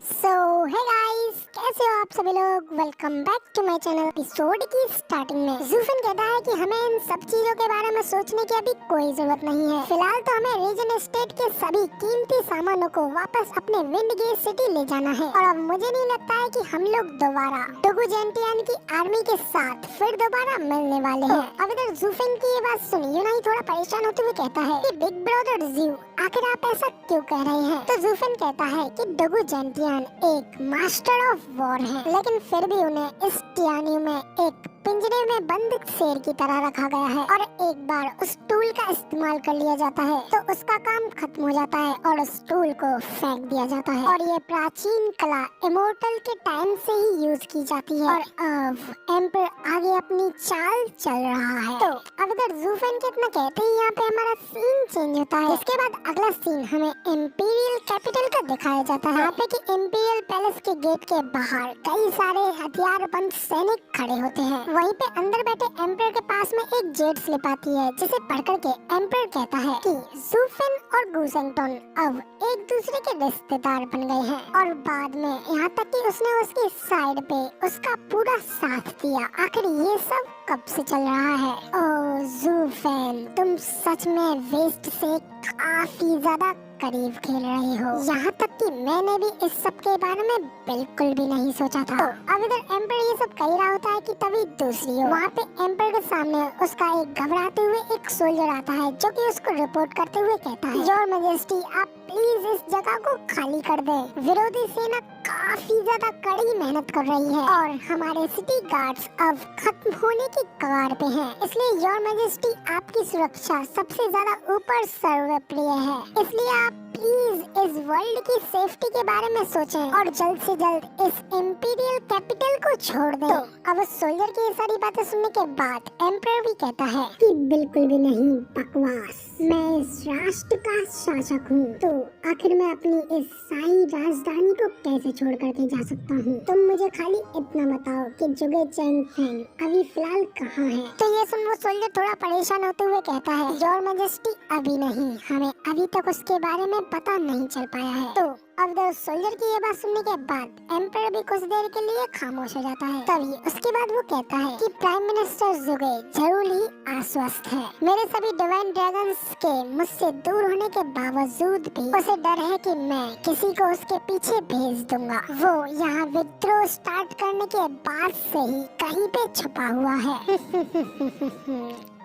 सो hey guys, कैसे हो आप सभी लोग। Welcome back to my channel. Episode की स्टार्टिंग में ज़ूफिन कहता है कि हमें इन सब चीजों के बारे में सोचने की अभी कोई जरूरत नहीं है। फिलहाल तो हमें रीजन स्टेट के सभी कीमती सामानों को वापस अपने विंड गेट सिटी ले जाना है। और अब मुझे नहीं लगता है कि हम लोग दोबारा डोगू जेंटियान की आर्मी के साथ फिर दोबारा मिलने वाले हैं। अब इधर ज़ूफिन की ये बात सुनी यूनाही थोड़ा परेशान होते हुए कहता है कि बिग ब्रदर ज़्यू, आखिर आप ऐसा क्यों कह रहे हैं। तो ज़ूफिन कहता है कि डोगू जेंटियान एक मास्टर ऑफ वॉर है, लेकिन फिर भी उन्हें इस टियानियो में एक पिंजरे में बंद शेर की तरह रखा गया है और एक बार उस टूल का इस्तेमाल कर लिया जाता है तो उसका काम खत्म हो जाता है और उस टूल को फेंक दिया जाता है। और ये प्राचीन कला इमोर्टल के टाइम से ही यूज की जाती है और अब एम्पर आगे अपनी चाल चल रहा है। तो अब इधर ज़ूफिन के इतना कहते ही यहाँ पे हमारा सीन चेंज होता है। इसके बाद अगला सीन हमें इम्पीरियल कैपिटल का दिखाया जाता है। यहाँ पे कि इम्पीरियल पैलेस के गेट के बाहर कई सारे हथियारबंद सैनिक खड़े होते हैं। वहीं पे अंदर बैठे एम्पर के पास में एक जेट स्लिप आती है जिसे पढ़कर के एम्पर कहता है कि ज़ूफिन और गुसेंगटन अब एक दूसरे के रिश्तेदार बन गए हैं। और बाद में यहाँ तक कि उसने उसकी साइड पे उसका पूरा साथ दिया। आखिर ये सब कब से चल रहा है। ओह ज़ूफिन, तुम सच में वेस्ट से काफी ज्यादा करीब खेल रहे हो। यहाँ तक कि मैंने भी इस सब के बारे में बिल्कुल भी नहीं सोचा था। अब इधर एम्पर ये सब कह रहा होता है कि तभी दूसरी ओर वहाँ पे एम्पर के सामने उसका एक घबराते हुए एक सोल्जर आता है जो कि उसको रिपोर्ट करते हुए कहता है, योर मैजेस्टी, आप प्लीज इस जगह को खाली कर दे। विरोधी सेना काफी ज्यादा कड़ी मेहनत कर रही है और हमारे सिटी गार्ड्स अब खत्म होने की कगार पे हैं। इसलिए योर मैजेस्टी, आपकी सुरक्षा सबसे ज्यादा ऊपर सर्वप्रिय है। इसलिए आप प्लीज इस वर्ल्ड की सेफ्टी के बारे में सोचें और जल्द से जल्द इस इम्पीरियल कैपिटल को छोड़ दें। तो अब उस सोल्जर की ये सारी बातें सुनने के बाद एम्परर भी कहता है कि बिल्कुल भी नहीं, बकवास, मैं इस राष्ट्र का शासक हूँ, तो आखिर मैं अपनी इस सारी राजधानी को कैसे छोड़ करके जा सकता हूँ। तुम मुझे खाली इतना बताओ कि जुगे चैंग फेंग अभी फिलहाल कहाँ है। तो ये सुन वो सोल्जर थोड़ा परेशान होते हुए कहता है, योर मैजेस्टी, अभी नहीं, हमें अभी तक उसके बारे में पता नहीं चल पाया है। तो अब जब सोल्जर की ये बात सुनने के बाद एम्पर भी कुछ देर के लिए खामोश हो जाता है। तभी उसके बाद वो कहता है कि प्राइम मिनिस्टर जुगे जरूर ही आश्वस्त है। मेरे सभी डिवाइन ड्रैगन्स के मुझसे दूर होने के बावजूद भी उसे डर है कि मैं किसी को उसके पीछे भेज दूंगा। वो यहाँ विद्रोह स्टार्ट करने के बाद से ही कहीं पे छुपा हुआ है।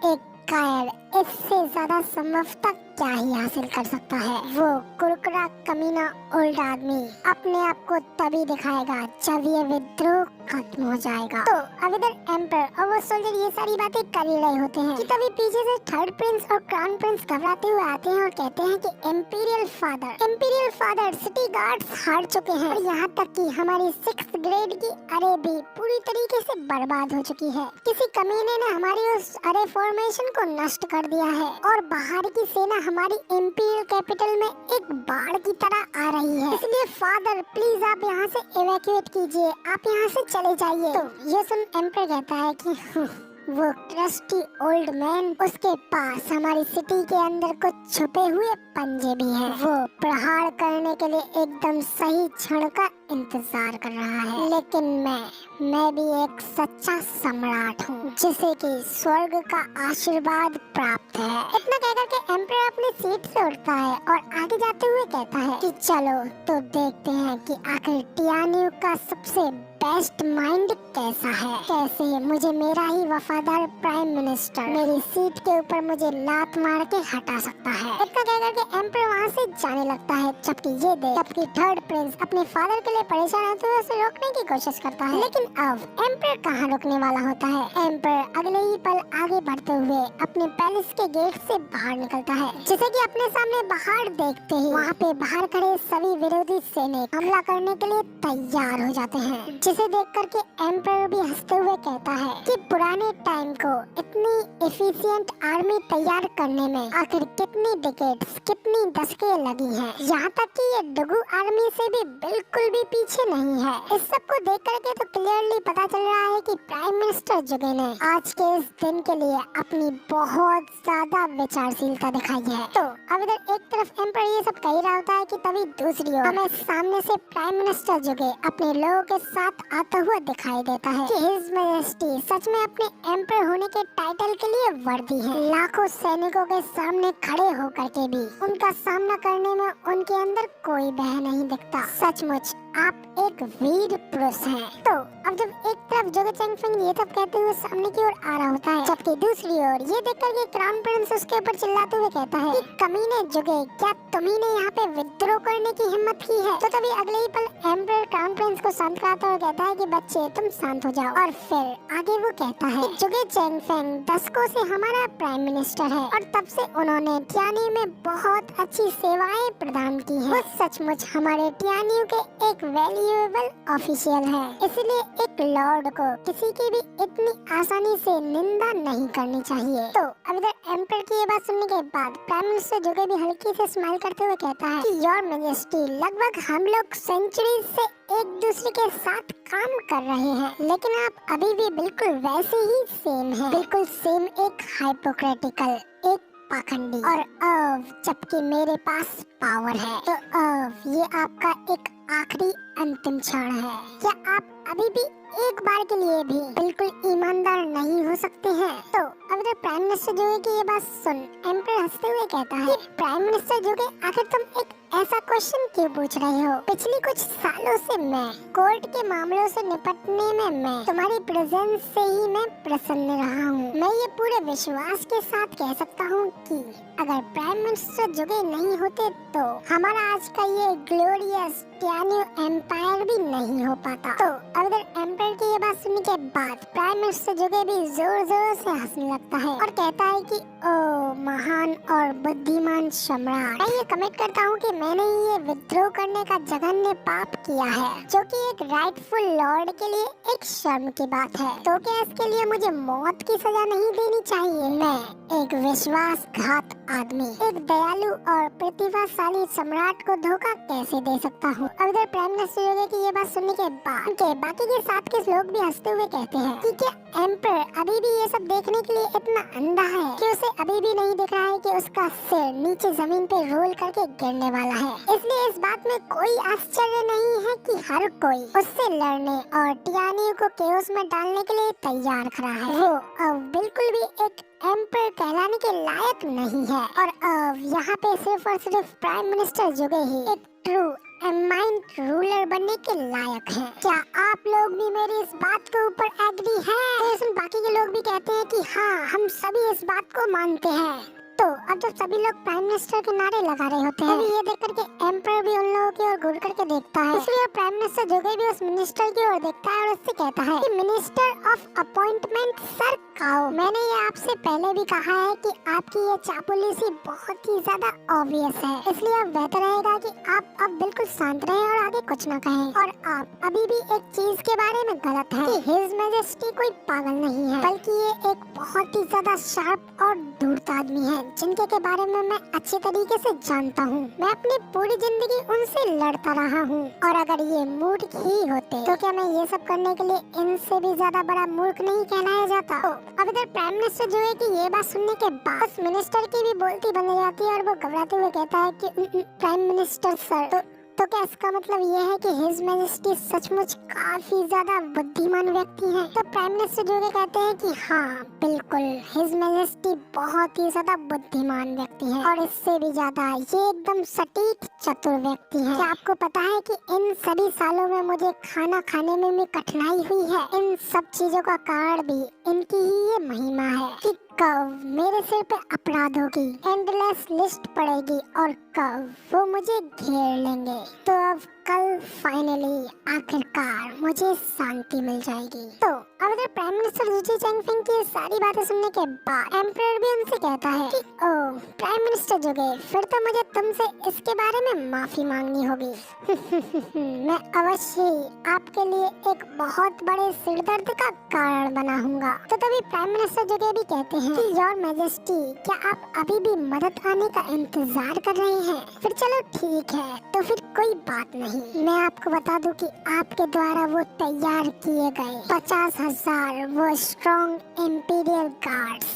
एक कायर इससे ज्यादा संभवतः क्या ही हासिल कर सकता है। वो कुरकुरा कमीना ओल्ड आदमी अपने आप को तभी दिखाएगा जब ये विद्रोह खत्म हो जाएगा। तो अब इधर एम्पर और वो सोल्जर ये सारी बातें कर ही रहे होते हैं कि तभी पीछे से थर्ड प्रिंस और क्राउन प्रिंस घबराते हुए आते हैं और कहते हैं कि इम्पीरियल फादर, सिटी गार्ड्स हार चुके हैं और यहाँ तक कि हमारी 6th ग्रेड की अरे भी पूरी तरीके से बर्बाद हो चुकी है। किसी कमीने ने हमारी उस अरे फॉर्मेशन को नष्ट कर दिया है और बाहर की सेना हमारी इम्पीरियल कैपिटल में एक बाढ़ की तरह आ रही है। इसलिए फादर, प्लीज आप यहाँ से इवैक्यूएट कीजिए, आप यहाँ से चले जाइए। तो ये सुन एम्पर कहता है कि वो ट्रस्टी ओल्ड मैन, उसके पास हमारी सिटी के अंदर कुछ छुपे हुए पंजे भी हैं। वो प्रहार करने के लिए एकदम सही क्षण का इंतजार कर रहा है। लेकिन मैं भी एक सच्चा सम्राट हूँ जिसे कि स्वर्ग का आशीर्वाद प्राप्त है। इतना कहकर के एम्पर अपनी सीट से उठता है और आगे जाते हुए कहता है कि चलो तो देखते हैं कि आखिर टियानियो का सबसे बेस्ट माइंड कैसा है, कैसे मुझे मेरा ही वफादार प्राइम मिनिस्टर मेरी सीट के ऊपर मुझे लात मार के हटा सकता है। इतना कहकर के एम्पर वहाँ से जाने लगता है। जबकि थर्ड प्रिंस अपने फादर के लिए परेशान होते हुए उसे रोकने की कोशिश करता है। लेकिन अब एम्पर कहाँ रुकने वाला होता है। एम्पर अगले ही पल आगे बढ़ते हुए अपने पैलेस के गेट से बाहर निकलता है, जिसे कि अपने सामने बाहर देखते ही वहाँ पे बाहर खड़े सभी विरोधी सैनिक हमला करने के लिए तैयार हो जाते हैं। जिसे देख करके एम्परर भी हंसते हुए कहता है कि पुराने टाइम को इतनी एफिशिएंट आर्मी तैयार करने में आखिर कितनी डिकेड्स, कितनी दशकें लगी हैं। यहाँ तक कि ये डुगू आर्मी से भी बिल्कुल भी पीछे नहीं है। इस सब को देख करके तो क्लियरली पता चल रहा है कि प्राइम मिनिस्टर जुगे ने आज के इस दिन के लिए अपनी बहुत ज्यादा विचारशीलता दिखाई है। तो अब इधर एक तरफ एम्परर ये सब कह रहा होता है कि तभी दूसरी ओर हमें सामने से प्राइम मिनिस्टर जुगे अपने लोगों के साथ आता हुआ दिखाई देता है कि हिज मैजेस्टी सच में अपने एम्परर होने के टाइटल के लिए वर्दी है। लाखों सैनिकों के सामने खड़े होकर के भी उनका सामना करने में उनके अंदर कोई भय नहीं दिखता। सचमुच आप एक वीर पुरुष हैं। तो अब जब एक तरफ जुगे चेंगफेंग ये सब कहते हुए सामने की ओर आ रहा होता है, जबकि दूसरी ओर ये देखकर के क्राउन प्रिंस उसके ऊपर चिल्लाते हुए कहता है कि कमीने जुगे, क्या तुम्ही ने यहाँ पे विद्रोह करने की हिम्मत की है? तो तभी अगले ही पल एम्परर क्राउन प्रिंस को शांत कराता और कहता है कि बच्चे तुम शांत हो जाओ। और फिर आगे वो कहता है कि जुगे चेंगफेंग दशकों से हमारा प्राइम मिनिस्टर है और तब से उन्होंने टियानी में बहुत अच्छी सेवाएं प्रदान की हैं। वो सचमुच हमारे टियानियों के एक वैल्यूएबल ऑफिशियल है, इसलिए एक लॉर्ड को किसी की भी इतनी आसानी से निंदा नहीं करनी चाहिए। तो अब इधर एम्परर की ये बात सुनने के बाद प्राइम मिनिस्टर जुगे भी हल्की से स्माइल करते हुए कहता है कि योर मैजेस्टी, लगभग हम लोग सेंचुरी से एक दूसरे के साथ काम कर रहे हैं, लेकिन आप अभी भी बिल्कुल वैसे ही सेम हैं, बिल्कुल सेम, एक हाइपोक्रेटिकल, एक पाखंडी। और अब जबकि मेरे पास पावर है, तो अब ये आपका एक आखिरी अंतिम क्षण है। क्या आप अभी भी एक बार के लिए भी बिल्कुल ईमानदार नहीं हो सकते हैं? तो अब इधर प्राइम मिनिस्टर जुगे की ये बात सुन एम्परर हंसते हुए कहता है कि प्राइम मिनिस्टर जुगे, आखिर तुम एक ऐसा क्वेश्चन क्यों पूछ रहे हो? पिछली कुछ सालों से मैं कोर्ट के मामलों से निपटने में मैं तुम्हारी प्रेजेंस से ही मैं प्रसन्न रहा हूँ। मैं ये पूरे विश्वास के साथ कह सकता हूँ कि अगर प्राइम मिनिस्टर जुगे नहीं होते तो हमारा आज का ये ग्लोरियस टियानी एम्पायर भी नहीं हो पाता। तो अगर एम्पायर की ये बात सुनने के बाद प्राइम मिनिस्टर जुगे भी जोर जोर से हंसने लगता है और कहता है कि ओ महान और बुद्धिमान सम्राट, मैं ये कमिट करता हूँ कि मैंने ये विद्रोह करने का जघन्य पाप किया है, जो कि एक राइटफुल लॉर्ड के लिए एक शर्म की बात है। तो क्या इसके लिए मुझे मौत की सजा नहीं देनी चाहिए? मैं एक विश्वासघात आदमी, एक दयालु और प्रतिभाशाली सम्राट को धोखा कैसे दे सकता हूँ? अब इधर प्राइम मिनिस्टर जुगे की ये बात सुनने के बाद उनके बाकी के साथ के लोग भी हंसते हुए कहते हैं कि क्या एम्परर अभी भी ये सब देखने के लिए इतना अंधा है कि उसे अभी भी नहीं दिख रहा है कि उसका सिर नीचे जमीन पे रोल करके गिरने वाला है। इसलिए इस बात में कोई आश्चर्य नहीं है कि हर कोई उससे लड़ने और टियानी को केओस में डालने के लिए तैयार खड़ा है। वो अब बिल्कुल भी एक एम्परर कहलाने के लायक नहीं है और अब यहाँ पे सिर्फ और सिर्फ प्राइम मिनिस्टर जुगे ही एक ट्रू एमाइंड रूलर बनने के लायक हैं। क्या आप लोग भी मेरी इस बात के ऊपर एग्री हैं? तो इसमें बाकी के लोग भी कहते हैं कि हाँ, हम सभी इस बात को मानते हैं। तो अब जब सभी लोग प्राइम मिनिस्टर के नारे लगा रहे होते हैं, ये देख करके एम्परर भी उन लोगों की ओर घूर करके देखता है। इसलिए प्राइम मिनिस्टर जुगे भी उस मिनिस्टर की ओर देखता है और उससे कहता है कि मिनिस्टर ऑफ अपॉइंटमेंट सर काओ, मैंने ये आपसे पहले भी कहा है कि आपकी ये चापलूसी बहुत ही ज्यादा ऑब्वियस है, इसलिए अब बेहतर रहेगा कि आप अब बिल्कुल शांत रहें और आगे कुछ न कहें। और आप अभी भी एक चीज के बारे में गलत है कि हिज मैजेस्टी कोई पागल नहीं है, बल्कि ये एक बहुत ही ज्यादा शार्प और धूर्त आदमी है, जिनके के बारे में मैं अच्छे तरीके से जानता हूँ। मैं अपनी पूरी जिंदगी उनसे लड़ता रहा हूँ और अगर ये मूर्ख ही होते तो क्या मैं ये सब करने के लिए इनसे भी ज्यादा बड़ा मूर्ख नहीं कहलाया जाता? तो अब इधर प्राइम मिनिस्टर जो है कि ये बात सुनने के बाद उस मिनिस्टर की भी बोलती बंद हो जाती है और वो घबराते हुए कहता है कि प्राइम मिनिस्टर सर, तो क्या इसका मतलब ये है कि हिज मैजेस्टी सचमुच काफी ज्यादा बुद्धिमान व्यक्ति हैं? तो प्राइम मिनिस्टर जो कहते हैं कि हाँ बिल्कुल, हिज मैजेस्टी बहुत ही ज्यादा बुद्धिमान व्यक्ति हैं और इससे भी ज्यादा ये एकदम सटीक चतुर व्यक्ति हैं। क्या आपको पता है कि इन सभी सालों में मुझे खाना खाने में भी कठिनाई हुई है? इन सब चीजों का कारण भी इनकी ही ये महिमा है कि कब मेरे सिर पे अपराधों की एंडलेस लिस्ट पड़ेगी और कब वो मुझे घेर लेंगे। तो अब कल फाइनली आखिरकार मुझे शांति मिल जाएगी। तो अब इधर प्राइम मिनिस्टर जी चिनफिंग की सारी बातें सुनने के बाद एम्परर भी उनसे कहता है कि ओ प्राइम मिनिस्टर जुगे, फिर तो मुझे तुमसे इसके बारे में माफी मांगनी होगी। मैं अवश्य ही आपके लिए एक बहुत बड़े सिरदर्द का कारण बना हूँगा। तो तभी प्राइम मिनिस्टर जुगे भी कहते हैं कि योर मैजेस्टी, क्या आप अभी भी मदद आने का इंतजार कर रहे हैं? फिर चलो ठीक है, तो फिर कोई बात नहीं। मैं आपको बता दूं कि आपके द्वारा वो तैयार किए गए 50,000 वो स्ट्रॉन्ग इंपीरियल गार्ड्स,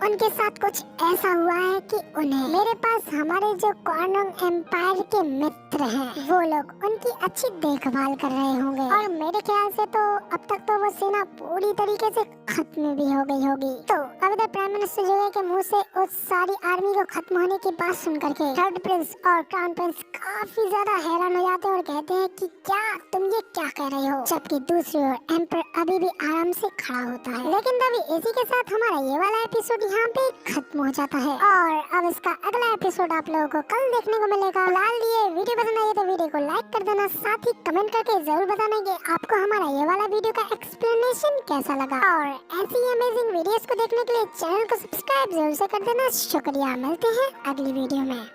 उनके साथ कुछ ऐसा हुआ है कि उन्हें मेरे पास हमारे जो क्वानोंग एम्पायर के मित्र हैं वो लोग उनकी अच्छी देखभाल कर रहे होंगे, और मेरे ख्याल से तो अब तक तो वो सेना पूरी तरीके से खत्म भी हो गई होगी। तो अब इधर प्राइम मिनिस्टर जो है के मुंह से उस सारी आर्मी को खत्म होने की बात सुन करके थर्ड प्रिंस और क्राउन प्रिंस काफी ज्यादा हैरान हो जाते हैं और कहते हैं कि क्या तुम ये क्या कह रहे हो, जबकि दूसरी ओर एम्पर अभी भी आराम से खड़ा होता है। लेकिन तभी इसी के साथ हमारा ये वाला एपिसोड यहाँ पे खत्म हो जाता है, और अब इसका अगला एपिसोड आप लोगों को कल देखने को मिलेगा। फिलहाल ये वीडियो पसंद आई तो वीडियो को लाइक कर देना, साथ ही कमेंट करके जरूर बताना कि आपको हमारा ये वाला वीडियो का एक्सप्लेनेशन कैसा लगा, और ऐसी अमेजिंग वीडियोस को देखने के लिए चैनल को सब्सक्राइब जरूर से कर देना। शुक्रिया, मिलते हैं अगली वीडियो में।